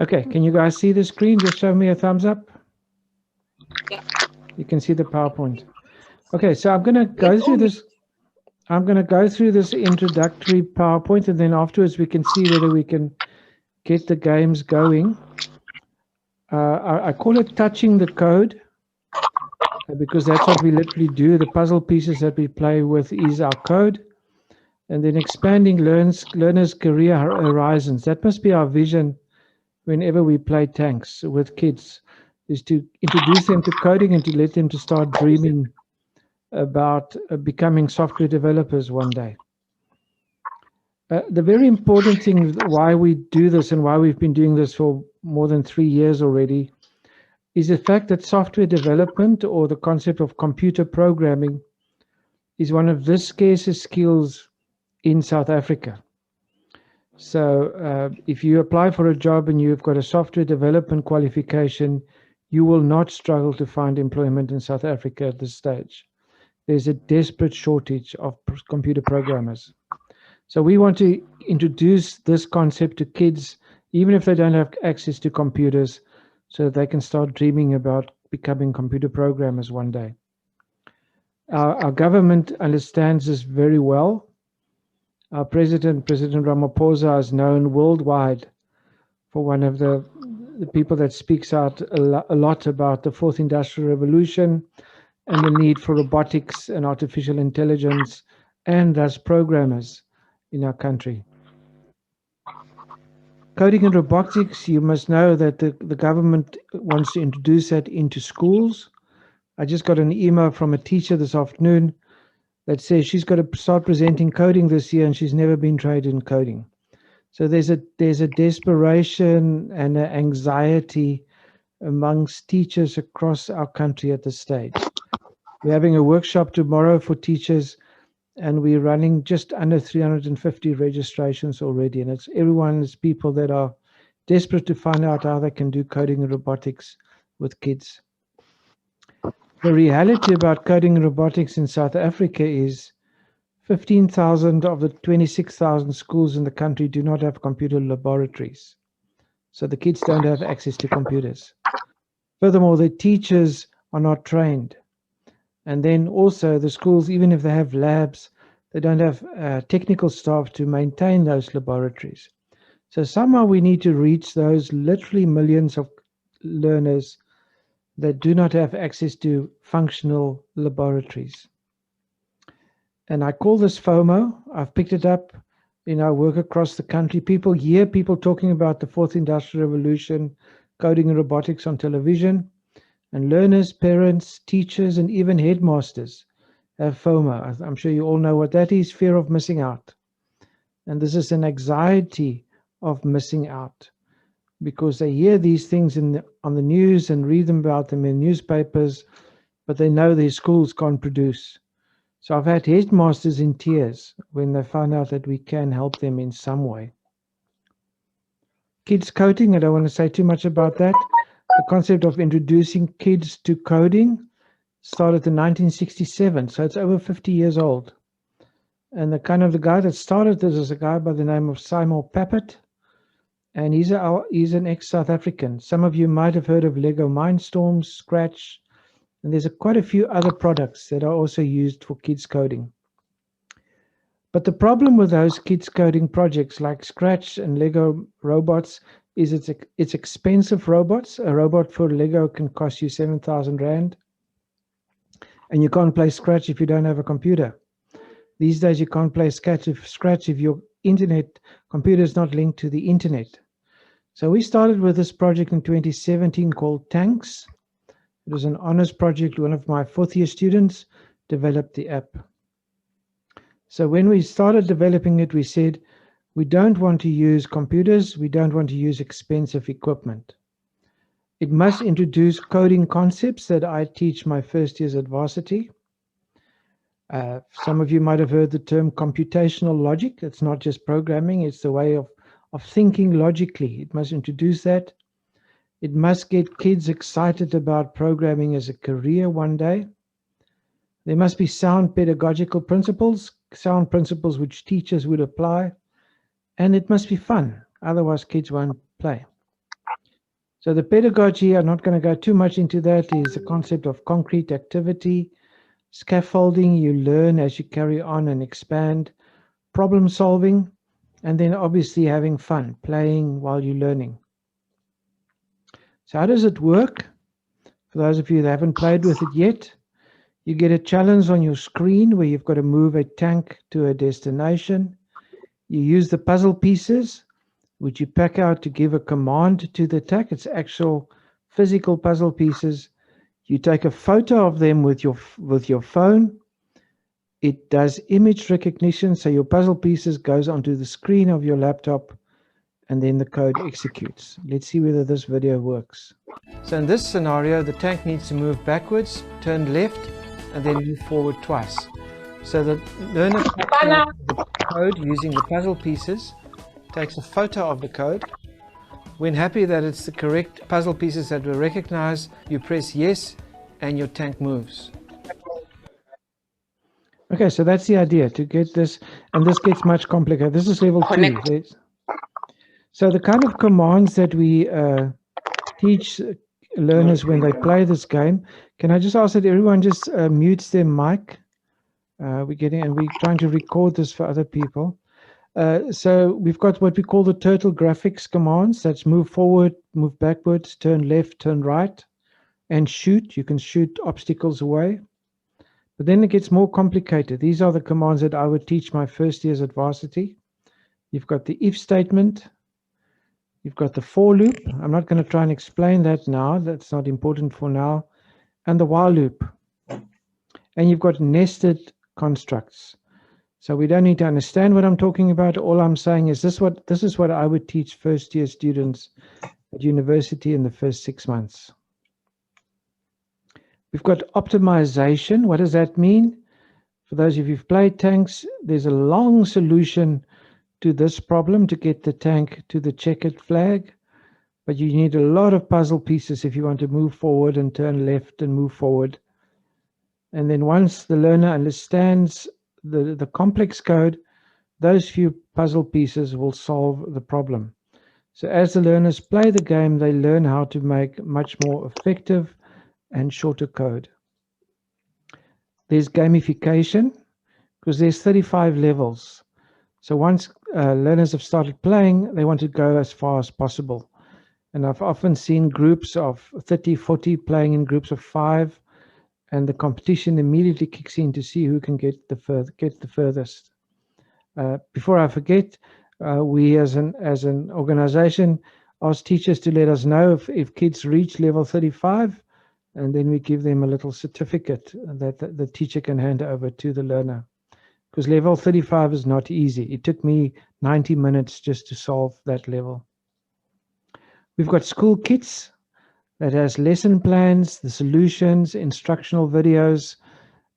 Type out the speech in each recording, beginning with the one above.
Okay, can you guys see the screen? Just show me a thumbs up. You can see the PowerPoint. Okay, so I'm going to go It's through on. this. I'm going to go through this introductory PowerPoint, and then afterwards we can see whether we can get the games going. I call it touching the code because that's what we literally do. The puzzle pieces that we play with is our code. And then expanding learners' career horizons. That must be our vision whenever we play tanks with kids, is to introduce them to coding and to let them to start dreaming about becoming software developers one day. The very important thing why we do this and why we've been doing this for more than 3 years already is the fact that software development, or the concept of computer programming, is one of the scarcest skills in South Africa. So if you apply for a job and you've got a software development qualification, you will not struggle to find employment in South Africa at this stage. There's a desperate shortage of computer programmers. So we want to introduce this concept to kids, even if they don't have access to computers, so that they can start dreaming about becoming computer programmers one day. Our government understands this very well. Our president, President Ramaphosa, is known worldwide for one of the people that speaks out a lot about the fourth industrial revolution and the need for robotics and artificial intelligence and thus programmers in our country. Coding and robotics, you must know that the government wants to introduce that into schools. I just got an email from a teacher this afternoon that says she's got to start presenting coding this year and she's never been trained in coding. So there's a desperation and an anxiety amongst teachers across our country at this stage. We're having a workshop tomorrow for teachers, and we're running just under 350 registrations already. And it's people that are desperate to find out how they can do coding and robotics with kids. The reality about coding and robotics in South Africa is 15,000 of the 26,000 schools in the country do not have computer laboratories. So the kids don't have access to computers. Furthermore, the teachers are not trained. And then also the schools, even if they have labs, they don't have technical staff to maintain those laboratories. So somehow we need to reach those literally millions of learners that do not have access to functional laboratories. And I call this FOMO. I've picked it up in our work across the country. People hear people talking about the fourth industrial revolution, coding and robotics on television, and learners, parents, teachers, and even headmasters have FOMO. I'm sure you all know what that is, fear of missing out. And this is an anxiety of missing out because they hear these things on the news and read them about them in newspapers, but they know their schools can't produce. So I've had headmasters in tears when they find out that we can help them in some way. Kids coding, I don't want to say too much about that. The concept of introducing kids to coding started in 1967, so it's over 50 years old. And the guy that started this is a guy by the name of Simon Papert, and he's an ex-South African. Some of you might have heard of Lego Mindstorms, Scratch, and there's quite a few other products that are also used for kids coding. But the problem with those kids coding projects like Scratch and Lego robots is it's expensive robots. A robot for Lego can cost you 7,000 Rand. And you can't play Scratch if you don't have a computer. These days you can't play Scratch if your internet computer is not linked to the internet. So we started with this project in 2017 called Tanks. It was an honors project. One of my fourth year students developed the app. So when we started developing it, we said, we don't want to use computers. We don't want to use expensive equipment. It must introduce coding concepts that I teach my first years at varsity. Some of you might have heard the term computational logic. It's not just programming. It's the way of thinking logically. It must introduce that. It must get kids excited about programming as a career one day. There must be sound pedagogical principles, sound principles which teachers would apply, and it must be fun. Otherwise, kids won't play. So the pedagogy, I'm not going to go too much into that, is the concept of concrete activity, scaffolding, you learn as you carry on and expand, problem solving, and then obviously having fun, playing while you're learning. So how does it work? For those of you that haven't played with it yet, you get a challenge on your screen where you've got to move a tank to a destination. You use the puzzle pieces, which you pack out to give a command to the tank. It's actual physical puzzle pieces. You take a photo of them with your phone. It does image recognition, so your puzzle pieces goes onto the screen of your laptop, and then the code executes. Let's see whether this video works. So in this scenario, the tank needs to move backwards, turn left, and then move forward twice. So the learner takes the code using the puzzle pieces, takes a photo of the code. When happy that it's the correct puzzle pieces that were recognized, you press yes, and your tank moves. Okay, so that's the idea, to get this, and this gets much complicated. This is level 2. So the kind of commands that we teach learners when they play this game, can I just ask that everyone just mutes their mic? We're trying to record this for other people. So we've got what we call the turtle graphics commands. That's move forward, move backwards, turn left, turn right, and shoot. You can shoot obstacles away. But then it gets more complicated. These are the commands that I would teach my first years at varsity. You've got the if statement. You've got the for loop. I'm not going to try and explain that now. That's not important for now. And the while loop. And you've got nested constructs. So we don't need to understand what I'm talking about. All I'm saying is this is what I would teach first year students at university in the first 6 months. We've got optimization. What does that mean? For those of you who've played tanks, there's a long solution to this problem to get the tank to the checkered flag. But you need a lot of puzzle pieces if you want to move forward and turn left and move forward. And then once the learner understands the complex code, those few puzzle pieces will solve the problem. So as the learners play the game, they learn how to make much more effective and shorter code. There's gamification, because there's 35 levels. So once learners have started playing, they want to go as far as possible. And I've often seen groups of 30, 40 playing in groups of 5, and the competition immediately kicks in to see who can get the furthest. Before I forget, we as an organization ask teachers to let us know if kids reach level 35, and then we give them a little certificate that the teacher can hand over to the learner. Because level 35 is not easy. It took me 90 minutes just to solve that level. We've got school kits that has lesson plans, the solutions, instructional videos,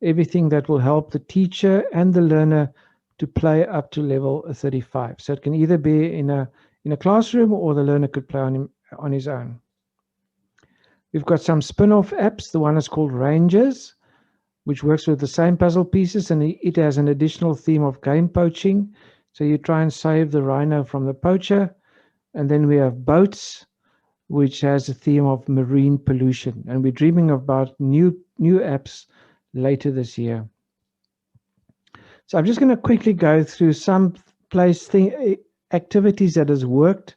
everything that will help the teacher and the learner to play up to level 35. So it can either be in a classroom, or the learner could play on his own. We've got some spin-off apps. The one is called Rangers, which works with the same puzzle pieces, and it has an additional theme of game poaching. So you try and save the rhino from the poacher. And then we have Boats, which has a theme of marine pollution. And we're dreaming about new apps later this year. So I'm just going to quickly go through some activities that has worked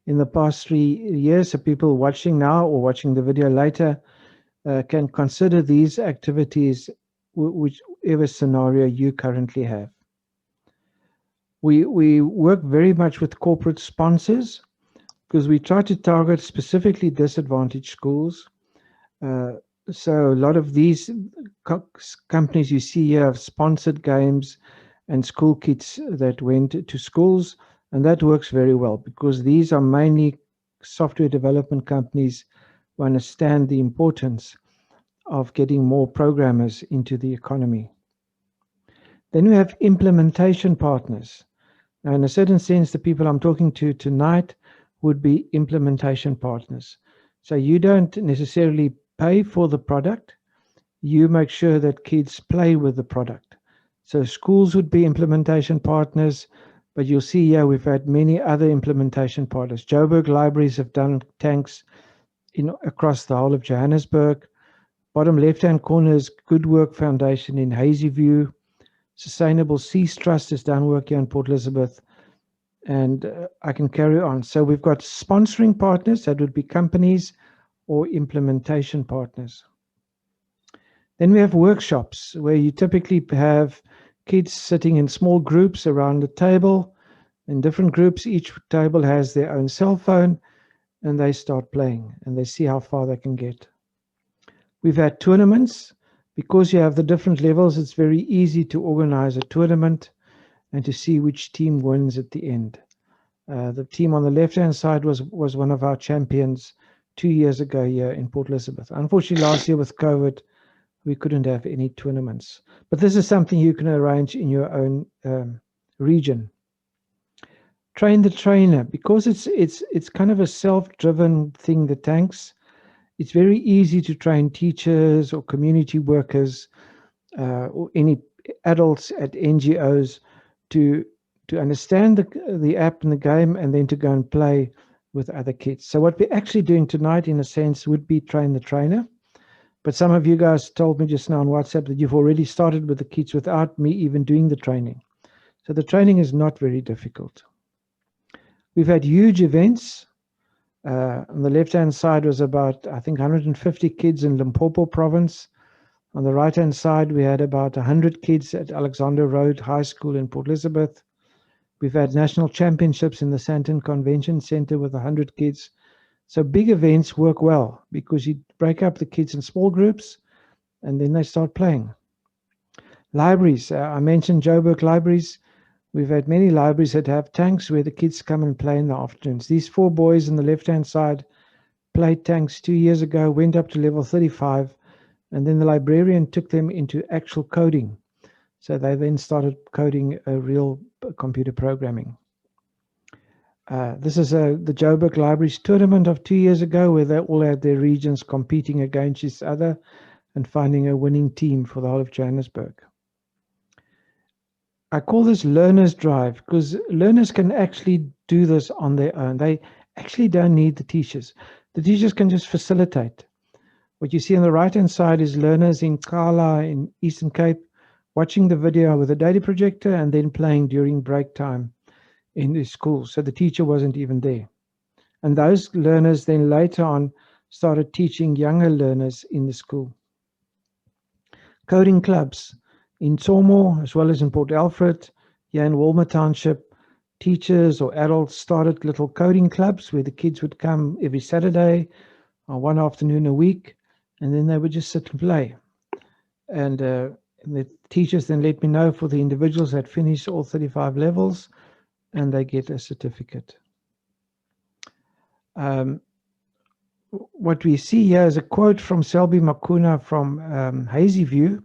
in the past 3 years. So people watching now or watching the video later can consider these activities, whichever scenario you currently have. We work very much with corporate sponsors, because we try to target specifically disadvantaged schools. So a lot of these companies you see here have sponsored games and school kits that went to schools, and that works very well, because these are mainly software development companies who understand the importance of getting more programmers into the economy. Then we have implementation partners. Now, in a certain sense, the people I'm talking to tonight would be implementation partners. So you don't necessarily pay for the product, you make sure that kids play with the product. So schools would be implementation partners, but you'll see here we've had many other implementation partners. Joburg Libraries have done tanks, across the whole of Johannesburg. Bottom left-hand corner is Good Work Foundation in Hazyview. Sustainable Seas Trust has done work here in Port Elizabeth. And I can carry on. So we've got sponsoring partners, that would be companies or implementation partners. Then we have workshops where you typically have kids sitting in small groups around the table. In different groups, each table has their own cell phone, and they start playing and they see how far they can get. We've had tournaments. Because you have the different levels, it's very easy to organize a tournament and to see which team wins at the end. The team on the left-hand side was one of our champions 2 years ago here in Port Elizabeth. Unfortunately, last year with COVID, we couldn't have any tournaments. But this is something you can arrange in your own region. Train the trainer. Because it's kind of a self-driven thing, the tanks, it's very easy to train teachers or community workers or any adults at NGOs to understand the app and the game, and then to go and play with other kids. So what we're actually doing tonight, in a sense, would be train the trainer. But some of you guys told me just now on WhatsApp that you've already started with the kids without me even doing the training. So the training is not very difficult. We've had huge events. On the left-hand side was about, I think, 150 kids in Limpopo province. On the right-hand side, we had about 100 kids at Alexander Road High School in Port Elizabeth. We've had national championships in the Sandton Convention Center with 100 kids. So big events work well because you break up the kids in small groups and then they start playing. Libraries. I mentioned Joburg libraries. We've had many libraries that have tanks where the kids come and play in the afternoons. These 4 boys on the left-hand side played tanks 2 years ago, went up to level 35, and then the librarian took them into actual coding. So they then started coding a real computer programming. This is the Joburg Libraries tournament of 2 years ago, where they all had their regions competing against each other and finding a winning team for the whole of Johannesburg. I call this Learner's Drive because learners can actually do this on their own. They actually don't need the teachers. The teachers can just facilitate. What you see on the right-hand side is learners in Kala in Eastern Cape watching the video with a data projector and then playing during break time in the school. So the teacher wasn't even there. And those learners then later on started teaching younger learners in the school. Coding clubs in Tsomo, as well as in Port Alfred, here in Walmer Township, teachers or adults started little coding clubs where the kids would come every Saturday or one afternoon a week, and then they would just sit and play. And the teachers then let me know for the individuals that finish all 35 levels, and they get a certificate. What we see here is a quote from Selby Makuna from Hazyview,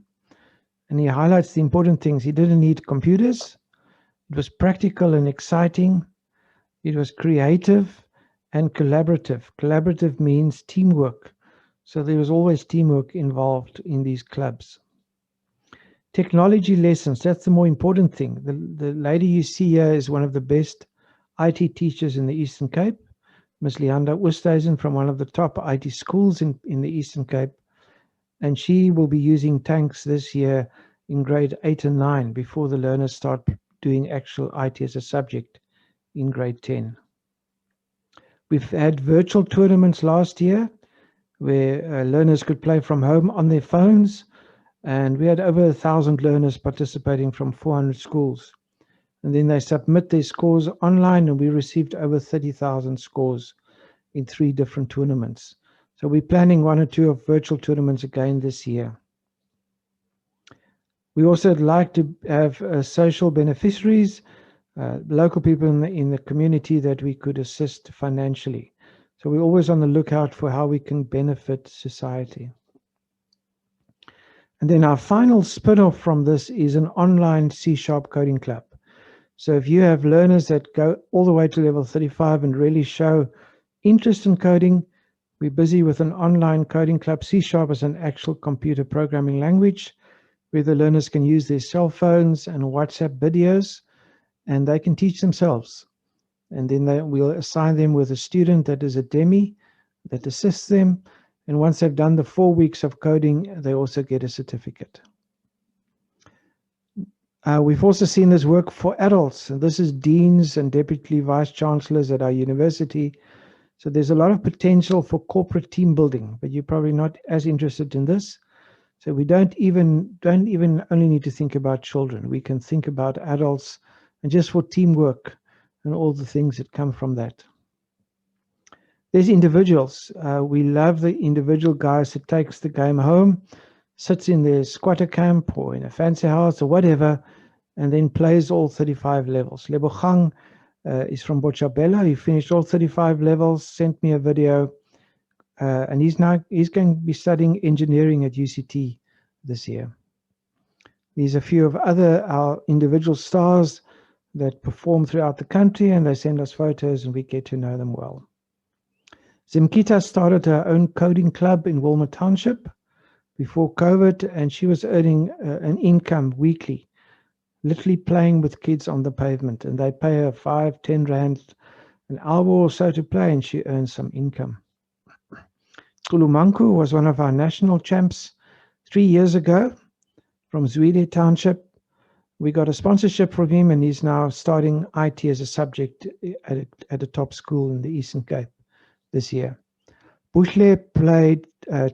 and he highlights the important things. He didn't need computers. It was practical and exciting. It was creative and collaborative. Collaborative means teamwork. So there was always teamwork involved in these clubs. Technology lessons, that's the more important thing. The lady you see here is one of the best IT teachers in the Eastern Cape, Ms. Leanda Oosthuizen from one of the top IT schools in the Eastern Cape. And she will be using tanks this year in grade 8 and 9 before the learners start doing actual IT as a subject in grade 10. We've had virtual tournaments last year where learners could play from home on their phones, and we had over 1,000 learners participating from 400 schools. And then they submit their scores online, and we received over 30,000 scores in 3 different tournaments. So we're planning 1 or 2 of virtual tournaments again this year. We also like to have social beneficiaries, local people in the community that we could assist financially. So we're always on the lookout for how we can benefit society. And then our final spin-off from this is an online C# coding club. So if you have learners that go all the way to level 35 and really show interest in coding, we're busy with an online coding club. C# is an actual computer programming language where the learners can use their cell phones and WhatsApp videos, and they can teach themselves. And then we'll assign them with a student that is a demi that assists them. And once they've done the 4 weeks of coding, they also get a certificate. We've also seen this work for adults. And this is deans and deputy vice chancellors at our university. So there's a lot of potential for corporate team building, but you're probably not as interested in this. So we don't even only need to think about children. We can think about adults and just for teamwork and all the things that come from that. There's individuals. We love the individual guys that takes the game home, sits in their squatter camp or in a fancy house or whatever, and then plays all 35 levels. Lebogang is from Botshabelo. He finished all 35 levels, sent me a video, and he's going to be studying engineering at UCT this year. There's a few of our individual stars that perform throughout the country, and they send us photos and we get to know them well. Zimkita started her own coding club in Wilmot Township before COVID, and she was earning an income weekly, literally playing with kids on the pavement, and they pay her 5-10 rand an hour or so to play, and she earns some income. Kulumanku was one of our national champs 3 years ago from Zwide Township. We got a sponsorship from him, and he's now starting IT as a subject at a top school in the Eastern Cape this year. Bushle played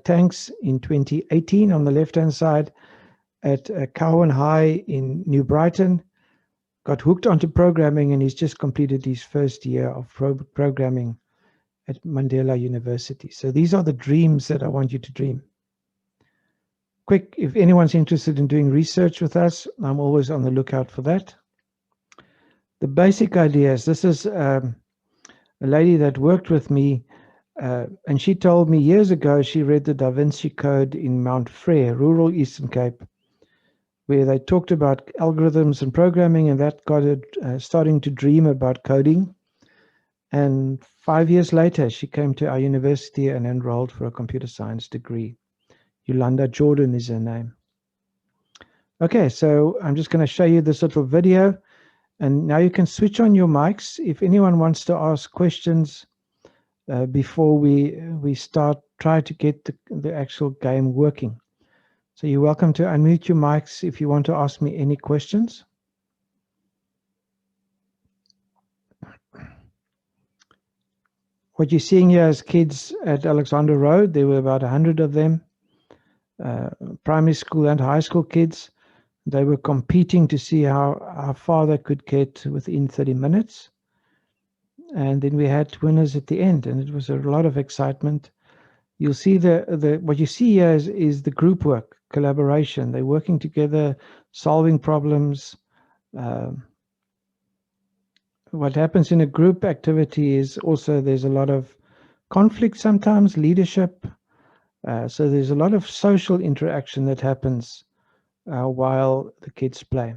tanks in 2018 on the left-hand side at Cowan High in New Brighton, got hooked onto programming, and he's just completed his first year of programming at Mandela University. So these are the dreams that I want you to dream. Quick, if anyone's interested in doing research with us, I'm always on the lookout for that. The basic ideas. This is a lady that worked with me, and she told me years ago she read the Da Vinci Code in Mount Frere, rural Eastern Cape, where they talked about algorithms and programming, and that got her starting to dream about coding. And 5 years later, she came to our university and enrolled for a computer science degree. Yolanda Jordan is her name. Okay, so I'm just going to show you this little video, and now you can switch on your mics if anyone wants to ask questions before we start, try to get the actual game working. So you're welcome to unmute your mics if you want to ask me any questions. What you're seeing here is kids at Alexander Road. There were about 100 of them, primary school and high school kids. They were competing to see how far they could get within 30 minutes. And then we had winners at the end, and it was a lot of excitement. You'll see what you see here is the group work, collaboration. They're working together, solving problems. What happens in a group activity is also there's a lot of conflict sometimes, leadership. So there's a lot of social interaction that happens while the kids play.